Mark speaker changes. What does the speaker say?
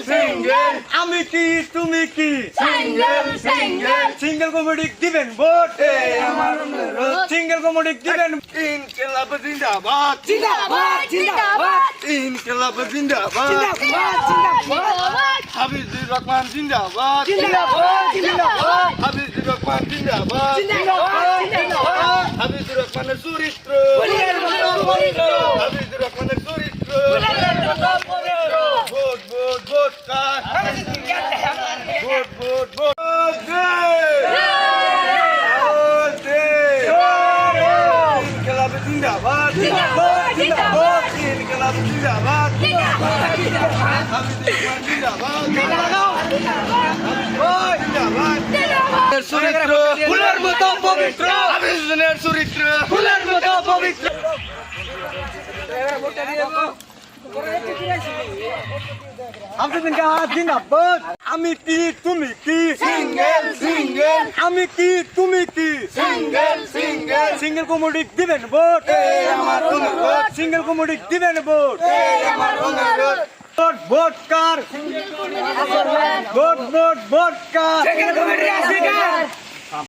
Speaker 1: single
Speaker 2: আমি কি তুমি কি
Speaker 1: সিঙ্গেল সিঙ্গেল
Speaker 2: সিঙ্গেল কমিটি দিবেন ভোট
Speaker 1: আমার অনুরোধ
Speaker 2: সিঙ্গেল কমিটি দিবেন
Speaker 1: ইনকিলাব জিন্দাবাদ
Speaker 3: জিন্দাবাদ জিন্দাবাদ
Speaker 1: ইনকিলাব জিন্দাবাদ
Speaker 3: জিন্দাবাদ
Speaker 1: হাফিজুর রহমান জিন্দাবাদ
Speaker 3: জিন্দাবাদ জিন্দাবাদ
Speaker 1: হাফিজুর রহমান জিন্দাবাদ
Speaker 3: জিন্দাবাদ
Speaker 1: হাফিজুর রহমানের চরিত্র
Speaker 3: ফুলের মতো পবিত্র
Speaker 1: হাফিজুর রহমানের চরিত্র
Speaker 3: ফুলের মতো পবিত্র
Speaker 1: ভোট ভোট ভোট কার ভোট ভোট ভোট ইনকিলাব জিন্দাবাদ
Speaker 3: জিন্দাবাদ জিন্দাবাদ
Speaker 1: ইনকিলাব জিন্দাবাদ
Speaker 3: জিন্দাবাদ জিন্দাবাদ
Speaker 1: হাফিজুর রহমান জিন্দাবাদ
Speaker 3: জিন্দাবাদ
Speaker 1: জিন্দাবাদ চরিত্র
Speaker 2: ফুলের মতো পবিত্র
Speaker 1: হাফিজুরের চরিত্র
Speaker 2: ফুলের মতো পবিত্র জিন্দাবাদ আমি কি তুমি কি
Speaker 1: সিঙ্গেল সিঙ্গেল
Speaker 2: আমি কি তুমি কি
Speaker 1: সিঙ্গেল সিঙ্গেল
Speaker 2: সিঙ্গেল কমিটি দিবেন ভোট
Speaker 1: আমার অনুরোধ
Speaker 2: সিঙ্গেল কমিটি দিবেন ভোট
Speaker 1: আমার অনুরোধ
Speaker 2: ভোট ভোট কার ভোট ভোট ভোট কার
Speaker 3: কমিটি আসবে কার